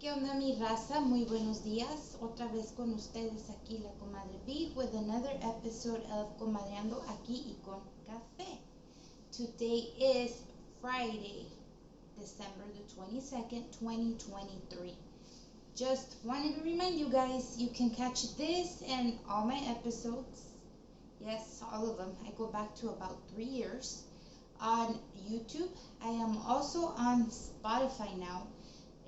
¿Qué onda mi raza? Muy buenos días. Otra vez con ustedes aquí la comadre B with another episode of Comadreando aquí y con café. Today is Friday, December the 22nd, 2023. Just wanted to remind you guys, you can catch this and all my episodes. Yes, all of them. I go back to about 3 years on YouTube. I am also on Spotify now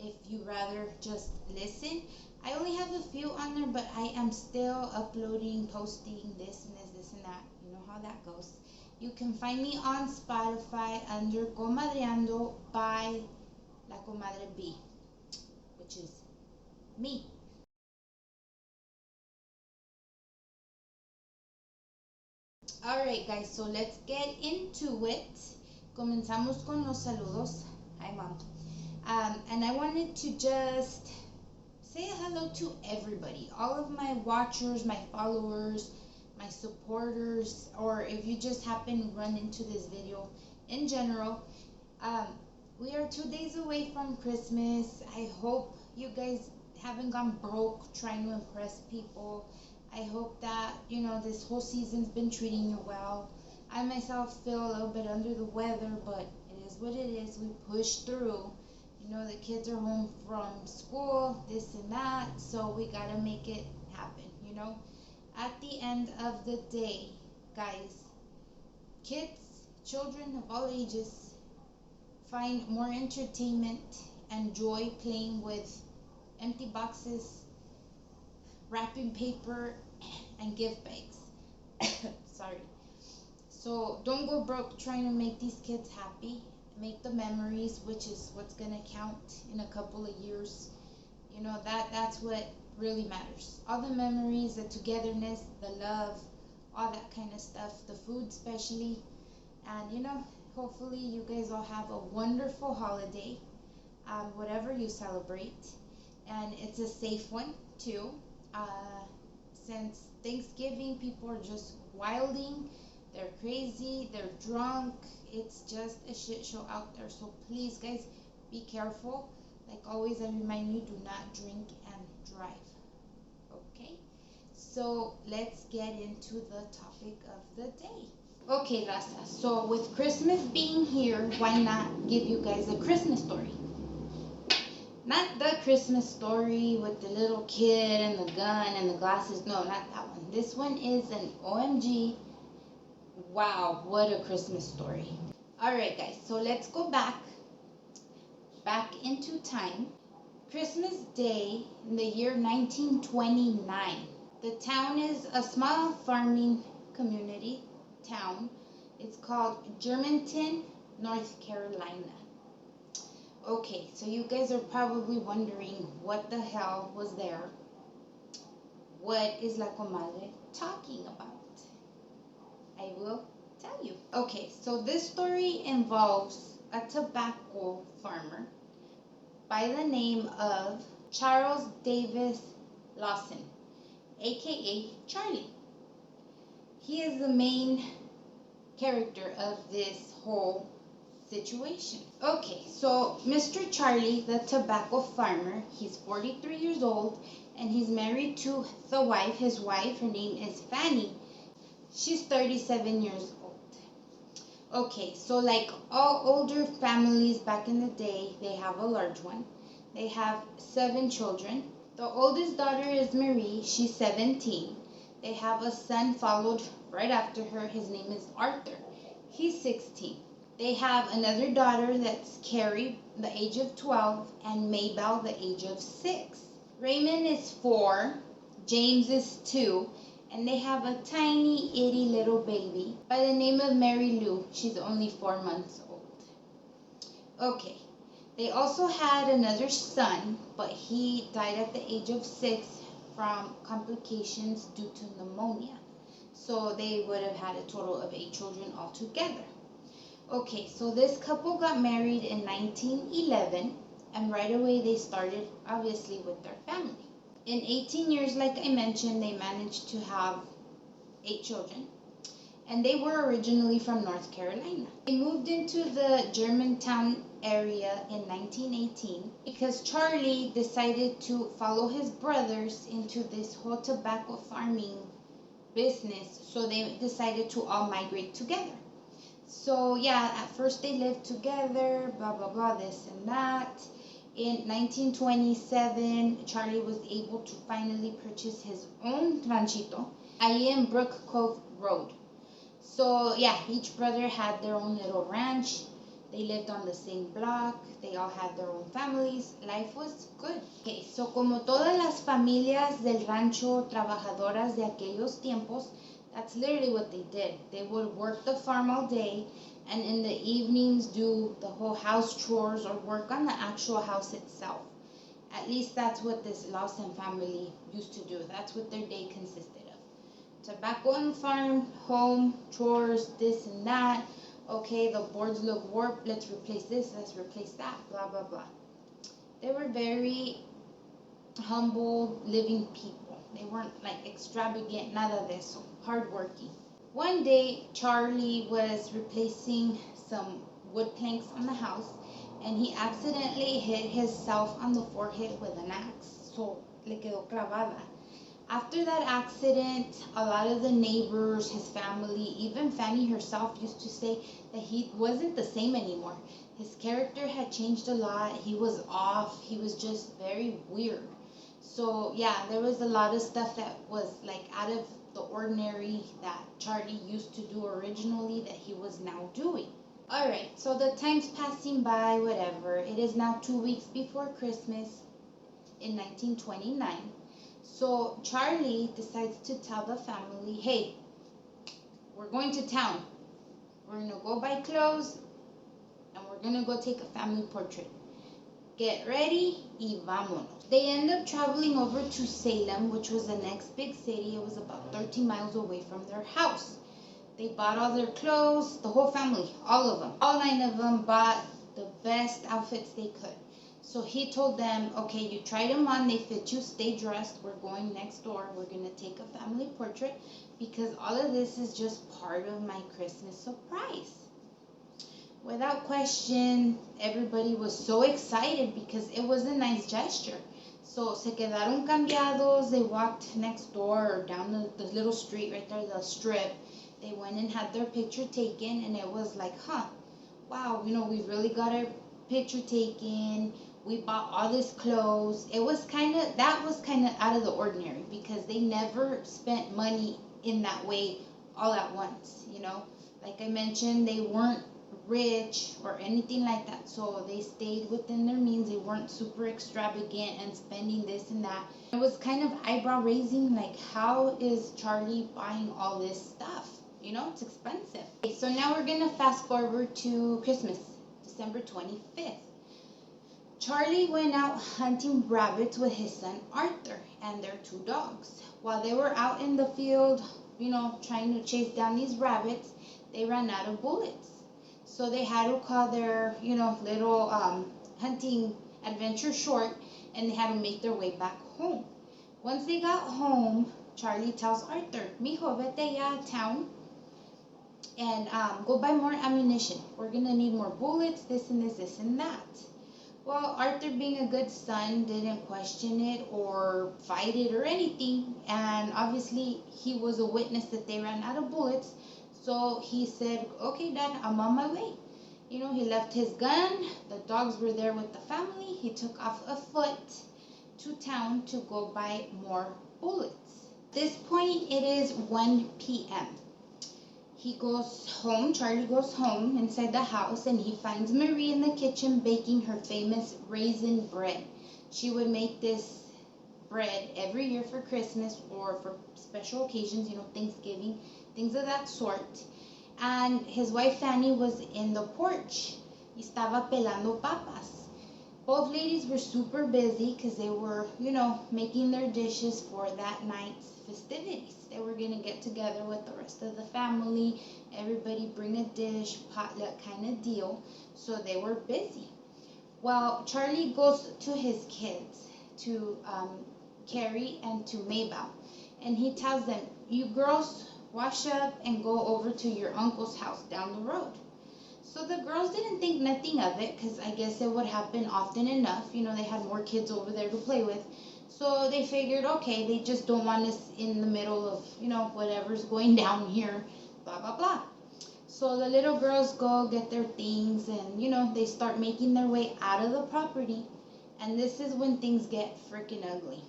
if you rather just listen. I only have a few on there, but I am still uploading, posting this and this and that. You know how that goes. You can find me on Spotify under Comadreando by La Comadre B, which is me. Alright guys, so let's get into it. Comenzamos con los saludos. Hi mom. And I wanted to just say hello to everybody, all of my watchers, my followers, my supporters, or if you just happen to run into this video in general. We are 2 days away from Christmas. I hope you guys haven't gone broke trying to impress people. I hope that, this whole season's been treating you well. I myself feel a little bit under the weather, but it is what it is. We push through. The kids are home from school, this and that, so we gotta make it happen. At the end of the day, guys, kids, children of all ages find more entertainment and joy playing with empty boxes, wrapping paper, and gift bags. Sorry. So don't go broke trying to make these kids happy. Make the memories, which is what's gonna count in a couple of years. That's what really matters. All the memories, the togetherness, the love, all that kind of stuff, the food especially. And hopefully you guys all have a wonderful holiday, whatever you celebrate, and it's a safe one too. Since Thanksgiving, people are just wilding, they're crazy, they're drunk, it's just a shit show out there. So please guys, be careful. Like always, I remind you, do not drink and drive. Okay, so let's get into the topic of the day. Okay Raza, so with Christmas being here, why not give you guys a Christmas story? Not the Christmas story with the little kid and the gun and the glasses. No, not that one. This one is an OMG. Wow, what a Christmas story. Alright guys, so let's go back into time. Christmas Day in the year 1929. The town is a small farming community town. It's called Germantown, North Carolina. Okay, so you guys are probably wondering what the hell was there. What is La Comadre talking about? I will tell you. Okay, so this story involves a tobacco farmer by the name of Charles Davis Lawson, aka Charlie. He is the main character of this whole situation. Okay, so Mr. Charlie, the tobacco farmer, he's 43 years old and he's married to the wife. His wife, her name is Fanny. She's 37 years old. Okay, so like all older families back in the day, they have a large one. They have 7 children. The oldest daughter is Marie. She's 17. They have a son followed right after her. His name is Arthur. He's 16. They have another daughter that's Carrie, the age of 12, and Maybelle, the age of 6. Raymond is 4, James is 2, and they have a tiny, itty little baby by the name of Mary Lou. She's only 4 months old. Okay, they also had another son, but he died at the age of 6 from complications due to pneumonia. So they would have had a total of 8 children altogether. Okay, so this couple got married in 1911, and right away they started, obviously, with their family. In 18 years, like I mentioned, they managed to have 8 children, and they were originally from North Carolina. They moved into the Germantown area in 1918 because Charlie decided to follow his brothers into this whole tobacco farming business, so they decided to all migrate together. So yeah, at first they lived together, blah blah blah, this and that. In 1927, Charlie was able to finally purchase his own ranchito, ahí in Brook Cove Road. So yeah, each brother had their own little ranch. They lived on the same block. They all had their own families. Life was good. Okay, so como todas las familias del rancho trabajadoras de aquellos tiempos, that's literally what they did. They would work the farm all day and in the evenings do the whole house chores or work on the actual house itself. At least that's what this Lawson family used to do. That's what their day consisted of. Tobacco on the farm, home, chores, this and that. Okay, the boards look warped, let's replace this, let's replace that, blah, blah, blah. They were very humble, living people. They weren't like extravagant, nada de eso, hardworking. One day, Charlie was replacing some wood planks on the house, and he accidentally hit himself on the forehead with an axe, so le quedó clavada. After that accident, a lot of the neighbors, his family, even Fanny herself used to say that he wasn't the same anymore. His character had changed a lot. He was off. He was just very weird. So yeah, there was a lot of stuff that was like out of the ordinary that Charlie used to do originally that he was now doing. Alright, so the time's passing by, whatever. It is now 2 weeks before Christmas in 1929. So Charlie decides to tell the family, hey, we're going to town. We're going to go buy clothes and we're going to go take a family portrait. Get ready y vámonos. They end up traveling over to Salem, which was the next big city. It was about 13 miles away from their house. They bought all their clothes, the whole family, all of them. All 9 of them bought the best outfits they could. So he told them, okay, you tried them on, they fit you, stay dressed, we're going next door, we're going to take a family portrait because all of this is just part of my Christmas surprise. Without question, everybody was so excited because it was a nice gesture. So se quedaron cambiados, they walked next door or down the little street right there, the strip. They went and had their picture taken and it was like, wow, we really got our picture taken. We bought all this clothes. That was kind of out of the ordinary because they never spent money in that way all at once, Like I mentioned, they weren't rich or anything like that, so they stayed within their means. They weren't super extravagant and spending this and that. It was kind of eyebrow raising, like how is Charlie buying all this stuff? It's expensive. Okay, so now we're gonna fast forward to Christmas, December 25th. Charlie went out hunting rabbits with his son Arthur and their 2 dogs. While they were out in the field, trying to chase down these rabbits, they ran out of bullets. So they had to call their, little hunting adventure short, and they had to make their way back home. Once they got home, Charlie tells Arthur, mijo, vete ya a town and go buy more ammunition. We're going to need more bullets, this and this, this and that. Well, Arthur, being a good son, didn't question it or fight it or anything. And obviously, he was a witness that they ran out of bullets. So he said, okay, Dad, I'm on my way. He left his gun. The dogs were there with the family. He took off afoot to town to go buy more bullets. At this point, it is 1 p.m. He goes home, Charlie goes home inside the house, and he finds Marie in the kitchen baking her famous raisin bread. She would make this bread every year for Christmas or for special occasions, Thanksgiving, things of that sort. And his wife Fanny was in the porch. Y estaba pelando papas. Both ladies were super busy because they were, making their dishes for that night's festivities. They were going to get together with the rest of the family, everybody bring a dish, potluck kind of deal. So they were busy. Well, Charlie goes to his kids, to Carrie and to Maybelle, and he tells them, you girls wash up and go over to your uncle's house down the road. So the girls didn't think nothing of it because I guess it would happen often enough. You know, they had more kids over there to play with. So they figured, okay, they just don't want us in the middle of, whatever's going down here, blah, blah, blah. So the little girls go get their things and, they start making their way out of the property. And this is when things get freaking ugly.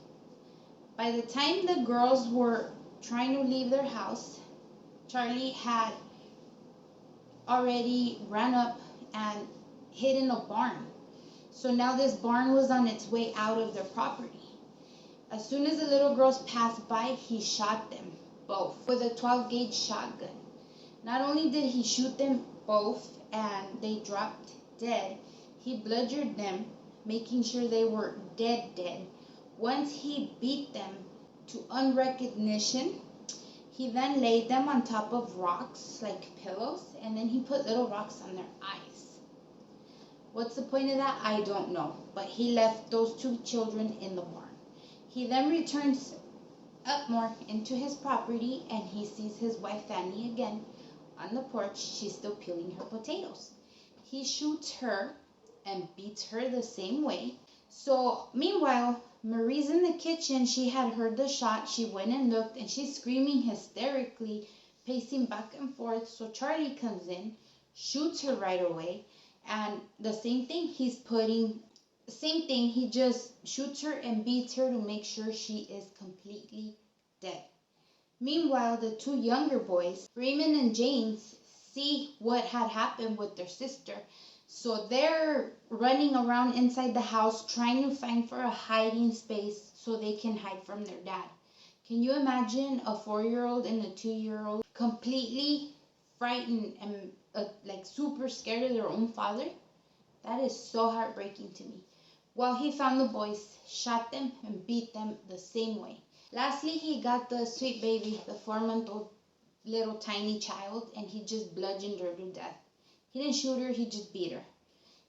By the time the girls were trying to leave their house, Charlie had already ran up and hid in a barn. So now this barn was on its way out of their property. As soon as the little girls passed by, he shot them both with a 12 gauge shotgun. Not only did he shoot them both and they dropped dead, he bludgeoned them, making sure they were dead. Once he beat them to unrecognition, he then laid them on top of rocks like pillows, and then he put little rocks on their eyes. What's the point of that? I don't know. But he left those two children in the barn. He then returns up more into his property, and he sees his wife Fanny again on the porch. She's still peeling her potatoes. He shoots her and beats her the same way. So meanwhile, Marie's in the kitchen. She had heard the shot. She went and looked, and she's screaming hysterically, pacing back and forth. So Charlie comes in, shoots her right away, and the same thing. He just shoots her and beats her to make sure she is completely dead. Meanwhile, the two younger boys, Raymond and James, see what had happened with their sister. So they're running around inside the house trying to find for a hiding space so they can hide from their dad. Can you imagine a 4-year-old and a 2-year-old completely frightened and like super scared of their own father? That is so heartbreaking to me. Well, he found the boys, shot them, and beat them the same way. Lastly, he got the sweet baby, the 4-month-old little tiny child, and he just bludgeoned her to death. He didn't shoot her, he just beat her.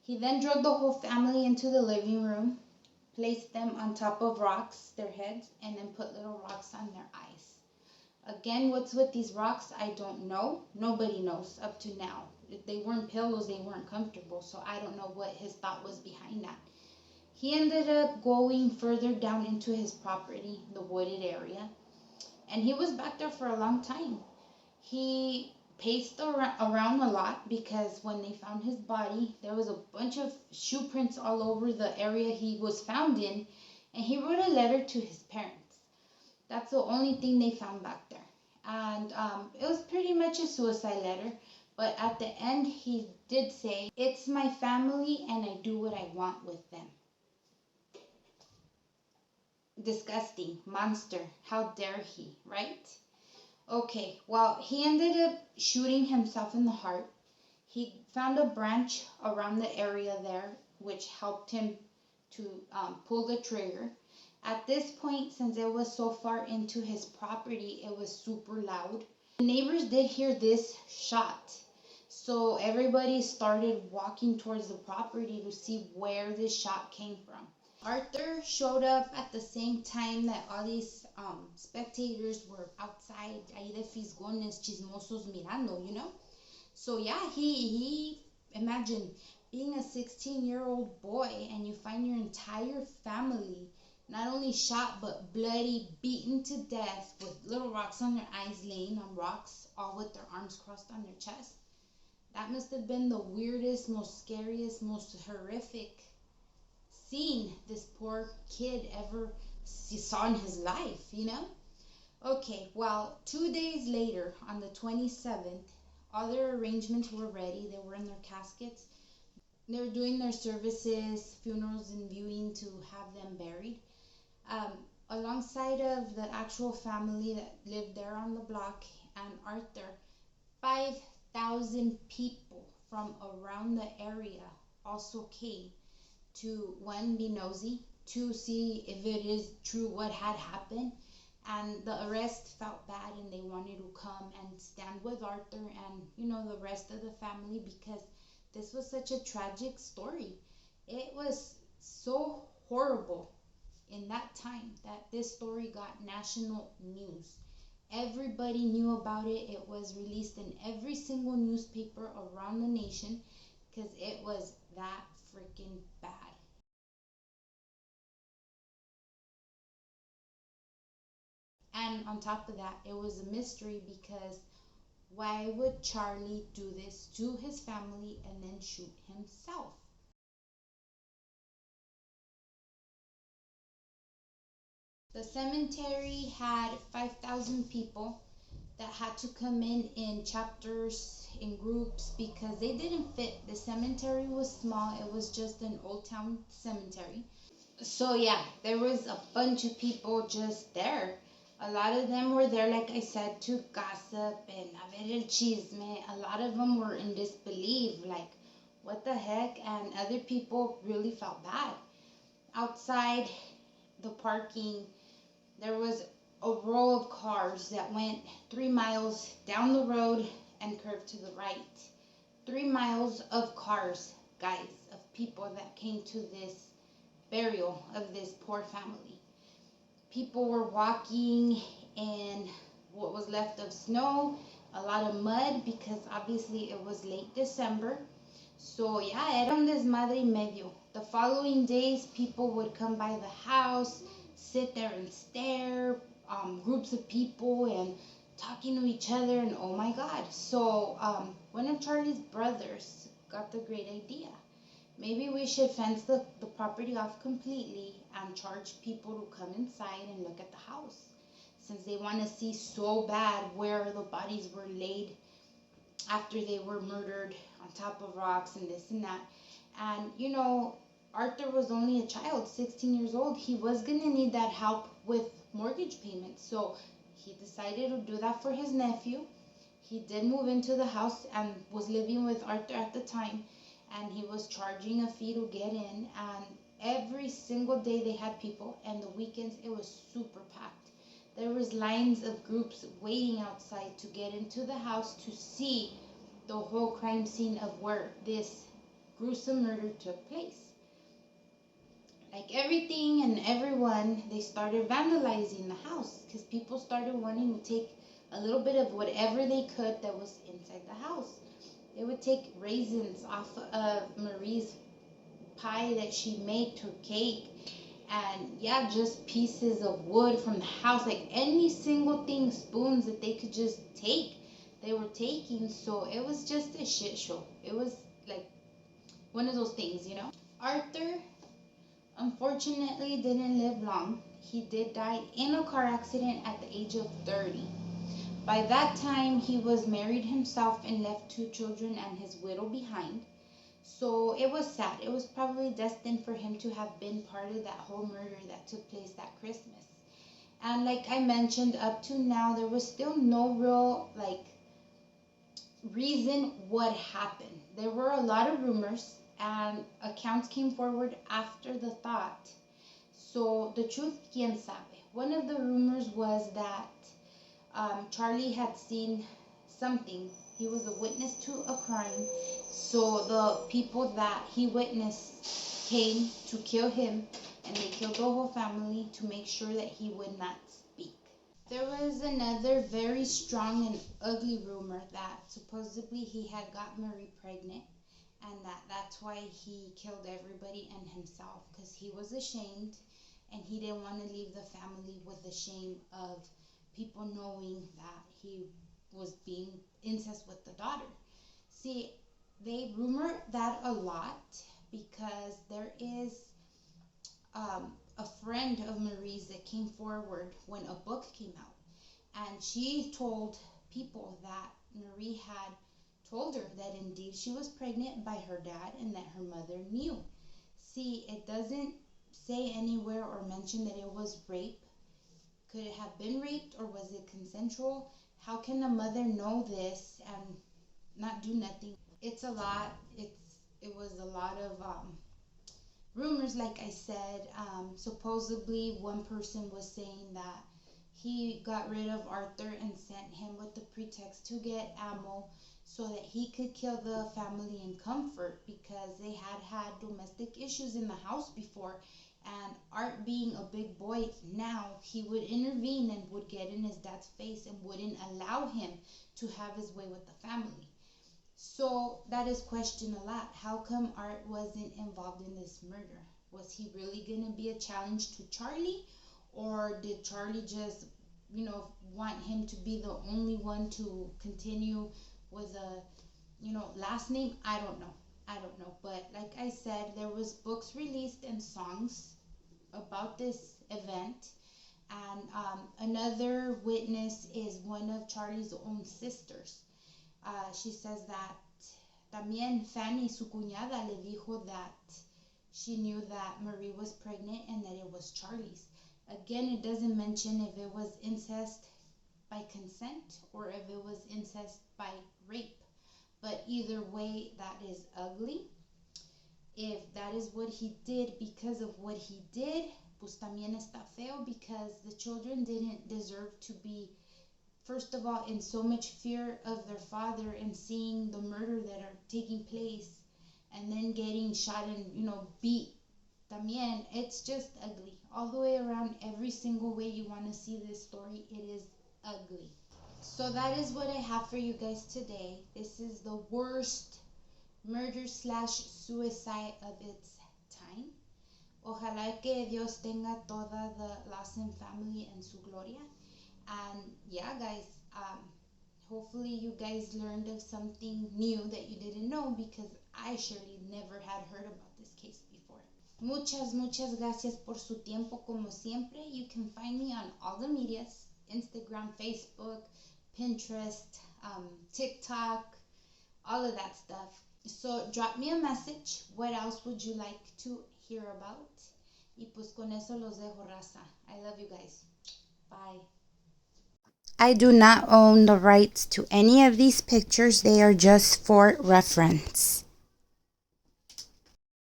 He then drug the whole family into the living room, placed them on top of rocks, their heads, and then put little rocks on their eyes. Again, what's with these rocks, I don't know. Nobody knows up to now. If they weren't pillows, they weren't comfortable, so I don't know what his thought was behind that. He ended up going further down into his property, the wooded area, and he was back there for a long time. He paced around a lot because when they found his body, there was a bunch of shoe prints all over the area he was found in, and he wrote a letter to his parents. That's the only thing they found back there. And it was pretty much a suicide letter, but at the end he did say, "It's my family and I do what I want with them." Disgusting, monster, how dare he, right? Okay, well, he ended up shooting himself in the heart. He found a branch around the area there, which helped him to pull the trigger. At this point, since it was so far into his property, it was super loud. The neighbors did hear this shot, so everybody started walking towards the property to see where this shot came from. Arthur showed up at the same time that all these spectators were outside, ahí de fisgones, chismosos mirando, So yeah, he imagine being a 16-year-old boy and you find your entire family not only shot but bloody, beaten to death with little rocks on their eyes, laying on rocks, all with their arms crossed on their chest. That must have been the weirdest, most scariest, most horrific scene this poor kid ever saw in his life, Okay, well, 2 days later, on the 27th, all their arrangements were ready. They were in their caskets. They were doing their services, funerals, and viewing to have them buried. Alongside of the actual family that lived there on the block and Arthur, 5,000 people from around the area also came to, one, be nosy, two, see if it is true what had happened, and the rest felt bad and they wanted to come and stand with Arthur and, the rest of the family because this was such a tragic story. It was so horrible in that time that this story got national news. Everybody knew about it. It was released in every single newspaper around the nation because it was that freaking bad. And on top of that, it was a mystery because why would Charlie do this to his family and then shoot himself? The cemetery had 5,000 people that had to come in chapters, in groups, because they didn't fit. The cemetery was small, it was just an old town cemetery. So, yeah, there was a bunch of people just there. A lot of them were there, like I said, to gossip and a ver el chisme. A lot of them were in disbelief, like, what the heck? And other people really felt bad. Outside the parking, there was a row of cars that went 3 miles down the road and curved to the right. 3 miles of cars, guys, of people that came to this burial of this poor family. People were walking in what was left of snow, a lot of mud because obviously it was late December. So yeah, era un desmadre y medio. The following days, people would come by the house, sit there and stare, groups of people and talking to each other, and oh my God. So one of Charlie's brothers got the great idea. Maybe we should fence the property off completely and charge people to come inside and look at the house, since they want to see so bad where the bodies were laid after they were murdered on top of rocks and this and that. And Arthur was only a child, 16 years old. He was going to need that help with mortgage payments. So he decided to do that for his nephew. He did move into the house and was living with Arthur at the time. And he was charging a fee to get in. And every single day they had people. And the weekends it was super packed. There was lines of groups waiting outside to get into the house to see the whole crime scene of where this gruesome murder took place. Like everything and everyone, they started vandalizing the house because people started wanting to take a little bit of whatever they could that was inside the house. They would take raisins off of Marie's pie that she made, her cake, and yeah, just pieces of wood from the house, like any single thing, spoons that they could just take, they were taking. So it was just a shit show. It was like one of those things. Arthur unfortunately didn't live long. He did die in a car accident at the age of 30. By that time, he was married himself and left 2 children and his widow behind. So it was sad. It was probably destined for him to have been part of that whole murder that took place that Christmas. And like I mentioned, up to now, there was still no real, reason what happened. There were a lot of rumors, and accounts came forward after the thought. So the truth, quién sabe. One of the rumors was that Charlie had seen something. He was a witness to a crime. So the people that he witnessed came to kill him, and they killed the whole family to make sure that he would not speak. There was another very strong and ugly rumor that supposedly he had got Marie pregnant, and that's why he killed everybody and himself, because he was ashamed and he didn't want to leave the family with the shame of people knowing that he was being incest with the daughter. See, they rumor that a lot because there is a friend of Marie's that came forward when a book came out, and she told people that Marie had told her that indeed she was pregnant by her dad and that her mother knew. See, it doesn't say anywhere or mention that it was rape. Could it have been raped, or was it consensual? How can a mother know this and not do nothing? It's a lot. It was a lot of rumors, like I said. Supposedly, one person was saying that he got rid of Arthur and sent him with the pretext to get ammo so that he could kill the family in comfort, because they had had domestic issues in the house before, And Art, being a big boy now, he would intervene and would get in his dad's face and wouldn't allow him to have his way with the family. So that is questioned a lot. How come Art wasn't involved in this murder? Was he really going to be a challenge to Charlie? Or did Charlie just, want him to be the only one to continue with a, last name? I don't know. But like I said, there was books released and songs about this event. And another witness is one of Charlie's own sisters. She says that también Fanny, su cuñada, le dijo that she knew that Marie was pregnant and that it was Charlie's. Again, it doesn't mention if it was incest by consent or if it was incest by rape. But either way, that is ugly. If that is what he did because of what he did, pues también está feo, because the children didn't deserve to be, first of all, in so much fear of their father and seeing the murder that are taking place and then getting shot and, beat. También, it's just ugly. All the way around, every single way you want to see this story, it is ugly. So that is what I have for you guys today. This is the worst murder/suicide of its time. Ojalá que Dios tenga toda the Lawson family en su gloria. And yeah, guys, hopefully you guys learned of something new that you didn't know, because I surely never had heard about this case before. Muchas gracias por su tiempo, como siempre. You can find me on all the medias: Instagram, Facebook, Pinterest, TikTok, all of that stuff. So drop me a message. What else would you like to hear about? Y pues con eso los dejo, raza. I love you guys. Bye. I do not own the rights to any of these pictures. They are just for reference.